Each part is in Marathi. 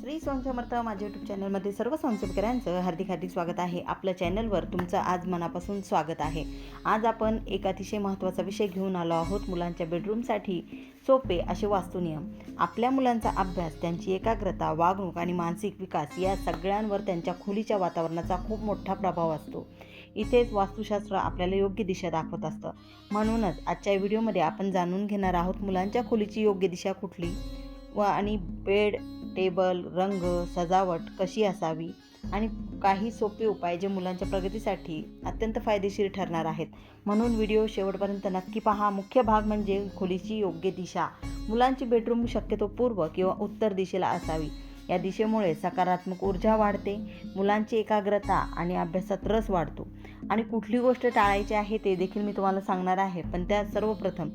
श्री स्वामी समर्थ. माझ्या यूट्यूब चॅनलमध्ये सर्व स्वामीसेवकांचं हार्दिक हार्दिक स्वागत आहे. आपल्या चॅनलवर तुमचं आज मनापासून स्वागत आहे. आज आपण एक अतिशय महत्त्वाचा विषय घेऊन आलो आहोत. मुलांच्या बेडरूमसाठी सोपे असे वास्तुनियम. आपल्या मुलांचा अभ्यास, त्यांची एकाग्रता, वागणूक आणि मानसिक विकास या सगळ्यांवर त्यांच्या खोलीच्या वातावरणाचा खूप मोठा प्रभाव असतो. इथेच वास्तुशास्त्र आपल्याला योग्य दिशा दाखवत असतं. म्हणूनच आजच्या व्हिडिओमध्ये आपण जाणून घेणार आहोत मुलांच्या खोलीची योग्य दिशा कुठली आणि बेड, टेबल, रंग, सजावट कशी असावी आणि काही सोपे उपाय जे मुलांच्या प्रगतीसाठी अत्यंत फायदेशीर ठरणार आहेत. म्हणून व्हिडिओ शेवटपर्यंत नक्की पहा. मुख्य भाग म्हणजे खोलीची योग्य दिशा. मुलांची बेडरूम शक्यतो पूर्व किंवा उत्तर दिशेला असावी. या दिशेमुळे सकारात्मक ऊर्जा वाढते, मुलांची एकाग्रता आणि अभ्यासात रस वाढतो. आणि कुठली गोष्ट टाळायची आहे ते देखील मी तुम्हाला सांगणार आहे. पण त्या सर्वप्रथम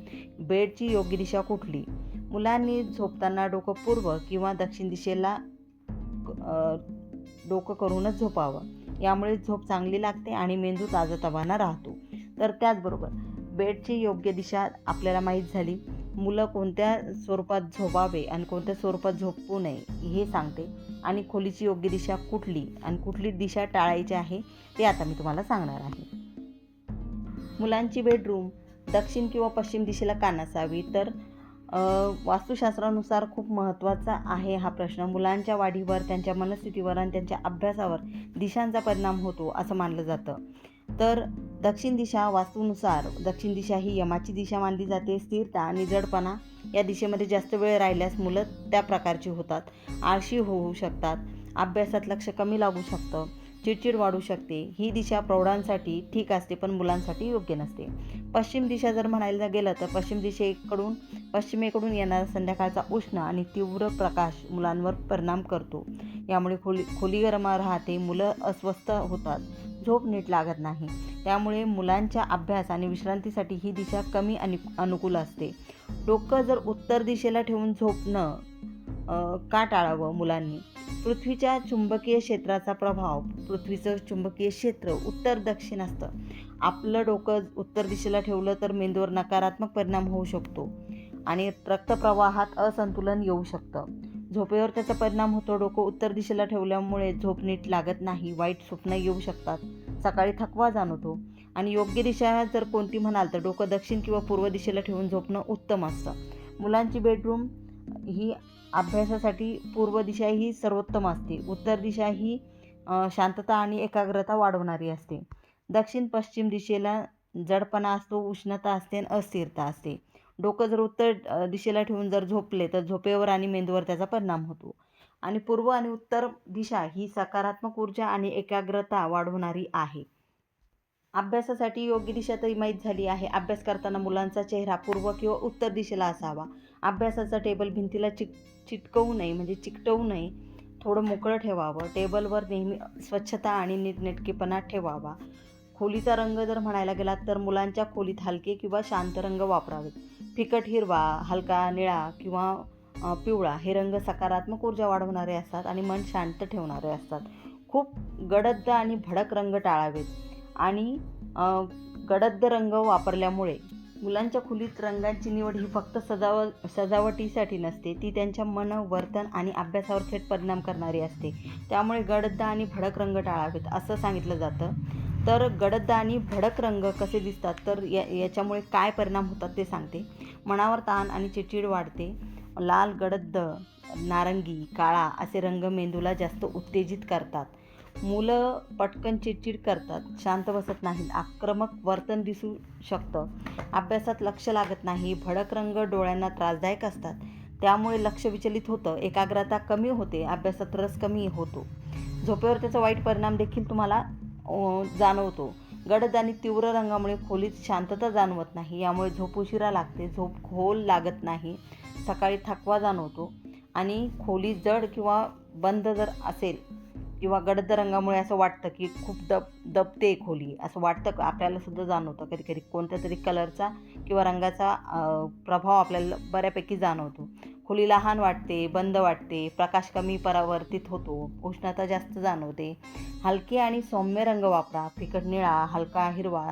बेडची योग्य दिशा कुठली. मुलांनी झोपताना डोकं पूर्व किंवा दक्षिण दिशेला डोकं करूनच झोपावं. यामुळे झोप चांगली लागते आणि मेंदू ताजातवाना राहतो. तर त्याचबरोबर बेडची योग्य दिशा आपल्याला माहीत झाली. मुलं कोणत्या स्वरूपात झोपावे आणि कोणत्या स्वरूपात झोपू नये हे सांगते. आणि खोलीची योग्य दिशा कुठली आणि कुठली दिशा टाळायची आहे ते आता मी तुम्हाला सांगणार आहे. मुलांची बेडरूम दक्षिण किंवा पश्चिम दिशेला का नसावी, तर वास्तुशास्त्रानुसार खूप महत्त्वाचा आहे हा प्रश्न. मुलांच्या वाढीवर, त्यांच्या मनस्थितीवर आणि त्यांच्या अभ्यासावर दिशांचा परिणाम होतो असं मानलं जातं. तर दक्षिण दिशा वास्तूनुसार दक्षिण दिशा ही यमाची दिशा मानली जाते. स्थिरता आणि जडपणा या दिशेमध्ये जास्त वेळ राहिल्यास मुलं त्या प्रकारची होतात. आळशी होऊ शकतात, अभ्यासात लक्ष कमी लागू शकतं, चिडचिड वाढू शकते. ही दिशा प्रौढांसाठी ठीक असते पण मुलांसाठी योग्य नसते. पश्चिम दिशा जर म्हणायला गेलं तर पश्चिमेकडून येणारा संध्याकाळचा उष्ण आणि तीव्र प्रकाश मुलांवर परिणाम करतो. यामुळे खोली गरम राहते, मुलं अस्वस्थ होतात, झोप नीट लागत नाही. त्यामुळे मुलांच्या अभ्यास आणि विश्रांतीसाठी ही दिशा कमी अनुकूल असते. डोकं जर उत्तर दिशेला ठेवून झोपणं का टाळावं मुलांनी. पृथ्वीच्या चुंबकीय क्षेत्राचा प्रभाव. पृथ्वीचं चुंबकीय क्षेत्र उत्तर दक्षिण असतं. आपलं डोकं उत्तर दिशेला ठेवलं तर मेंदूवर नकारात्मक परिणाम होऊ शकतो आणि रक्तप्रवाहात असंतुलन येऊ शकतं. झोपेवर त्याचा परिणाम होतो. डोकं उत्तर दिशेला ठेवल्यामुळे झोप नीट लागत नाही, वाईट स्वप्न येऊ शकतात, सकाळी थकवा जाणवतो. आणि योग्य दिशा जर कोणती म्हणाल तर डोकं दक्षिण किंवा पूर्व दिशेला ठेवून झोपणं उत्तम असतं. मुलांची बेडरूम ही अभ्यासासाठी पूर्व दिशा ही सर्वोत्तम असते. उत्तर दिशा ही शांतता आणि एकाग्रता वाढवणारी असते. दक्षिण पश्चिम दिशेला जडपणा असतो, उष्णता असते आणि अस्थिरता असते. डोकं जर उत्तर दिशेला ठेवून जर झोपले तर झोपेवर आणि मेंदूवर त्याचा परिणाम होतो. आणि पूर्व आणि उत्तर दिशा ही सकारात्मक ऊर्जा आणि एकाग्रता वाढवणारी आहे. अभ्यासासाठी योग्य दिशा तरी माहीत झाली आहे. अभ्यास करताना मुलांचा चेहरा पूर्व किंवा उत्तर दिशेला असावा. अभ्यासाचा टेबल भिंतीला चिटकवू नये, थोडं मोकळं ठेवावं. टेबलवर नेहमी स्वच्छता आणि नीटनेटकेपणा ठेवावा. खोलीचा रंग जर म्हणायला गेलात तर मुलांच्या खोलीत हलके किंवा शांत रंग वापरावेत. फिकट हिरवा, हलका निळा किंवा पिवळा हे रंग सकारात्मक ऊर्जा वाढवणारे असतात आणि मन शांत ठेवणारे असतात. खूप गडद आणि भडक रंग टाळावेत. आणि गडद रंग वापरल्यामुळे मुलांच्या खोलीत रंगांची निवड ही फक्त सजावटीसाठी नसते, ती त्यांच्या मन, वर्तन आणि अभ्यासावर थेट परिणाम करणारी असते. त्यामुळे गडद आणि भडक रंग टाळावेत असं सांगितलं जातं. तर गडद आणि भडक रंग कसे दिसतात तर याच्यामुळे काय परिणाम होतात ते सांगते. मनावर ताण आणि चिडचिड वाढते. लाल, गडद, नारंगी, काळा असे रंग मेंदूला जास्त उत्तेजित करतात. मुलं पटकन चिडचिड करतात, शांत बसत नाहीत, आक्रमक वर्तन दिसू शकतं, अभ्यासात लक्ष लागत नाही. भडक रंग डोळ्यांना त्रासदायक असतात, त्यामुळे लक्ष विचलित होतं, एकाग्रता कमी होते, अभ्यासात रस कमी होतो. झोपेवर त्याचा वाईट परिणाम देखील तुम्हाला जाणवतो. गडद आणि तीव्र रंगामुळे खोलीत शांतता जाणवत नाही, यामुळे झोप उशिरा लागते, झोप खोल लागत नाही, सकाळी थकवा जाणवतो. आणि खोली जड किंवा बंद जर असेल किंवा गडद रंगामुळे असं वाटतं की खूप दबते खोली असं वाटतं, आपल्याला सुद्धा जाणवतं. कधी कोणत्या तरी कलरचा किंवा रंगाचा प्रभाव आपल्याला बऱ्यापैकी जाणवतो. खोली लहान वाटते, बंद वाटते, प्रकाश कमी परावर्तित होतो, उष्णता जास्त जाणवते. हलके आणि सौम्य रंग वापरा. फिकट निळा, हलका हिरवा,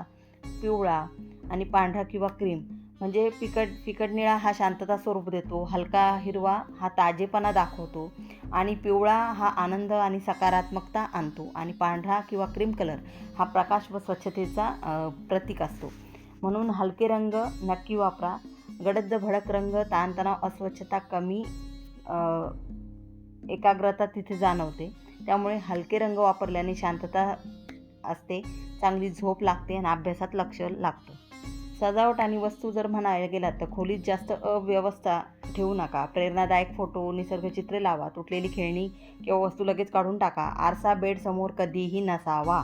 पिवळा आणि पांढरा किंवा क्रीम. म्हणजे फिकट निळा हा शांतता स्वरूप देतो, हलका हिरवा हा ताजेपणा दाखवतो आणि पिवळा हा आनंद आणि सकारात्मकता आणतो आणि पांढरा किंवा क्रीम कलर हा प्रकाश व स्वच्छतेचा प्रतीक असतो. म्हणून हलके रंग नक्की वापरा. गडद भडक रंग ताणतणाव, अस्वच्छता कमी एकाग्रता तिथे जाणवते. त्यामुळे हलके रंग वापरल्याने शांतता असते, चांगली झोप लागते आणि अभ्यासात लक्ष लागतं. सजावट आणि वस्तू जर म्हणायला गेलात तर खोलीत जास्त अव्यवस्था ठेवू नका. प्रेरणादायक फोटो, निसर्गचित्रे लावा. तुटलेली खेळणी किंवा वस्तू लगेच काढून टाका. आरसा बेड समोर कधीही नसावा.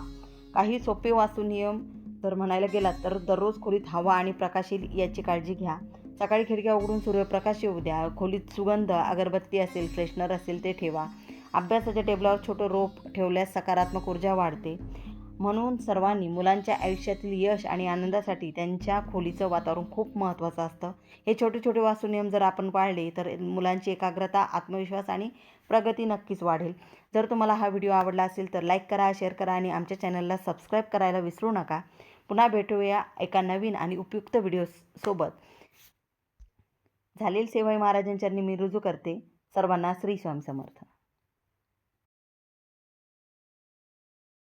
काही सोपे वास्तू नियम जर म्हणायला गेलात तर दररोज खोलीत हवा आणि प्रकाश येईल याची काळजी घ्या. सकाळी खिडक्या उघडून सूर्यप्रकाश येऊ द्या. खोलीत सुगंध, अगरबत्ती असेल, फ्रेशनर असेल ते ठेवा. अभ्यासाच्या टेबलावर छोटं रोप ठेवल्यास सकारात्मक ऊर्जा वाढते. म्हणून सर्वांनी मुलांच्या आयुष्यातील यश आणि आनंदासाठी त्यांच्या खोलीचं वातावरण खूप महत्त्वाचं असतं. हे छोटे छोटे वास्तुनियम जर आपण पाळले तर मुलांची एकाग्रता, आत्मविश्वास आणि प्रगती नक्कीच वाढेल. जर तुम्हाला हा व्हिडिओ आवडला असेल तर लाईक करा, शेअर करा आणि आमच्या चॅनलला सबस्क्राईब करायला विसरू नका. पुन्हा भेटूया एका नवीन आणि उपयुक्त व्हिडिओसोबत. झालेली सेवा महाराजांच्या मी रुजू करते. सर्वांना श्री स्वामी समर्थ.